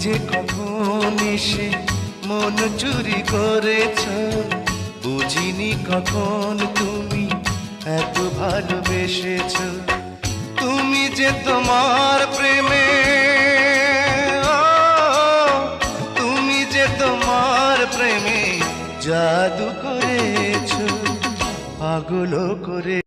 যে কখন এসে মন চুরি করেছ, বুঝিনি কখন তুমি এত ভালোবেসেছ। তুমি যে তোমার প্রেমে, তুমি যে তোমার প্রেমে জাদু করেছ, পাগল করে।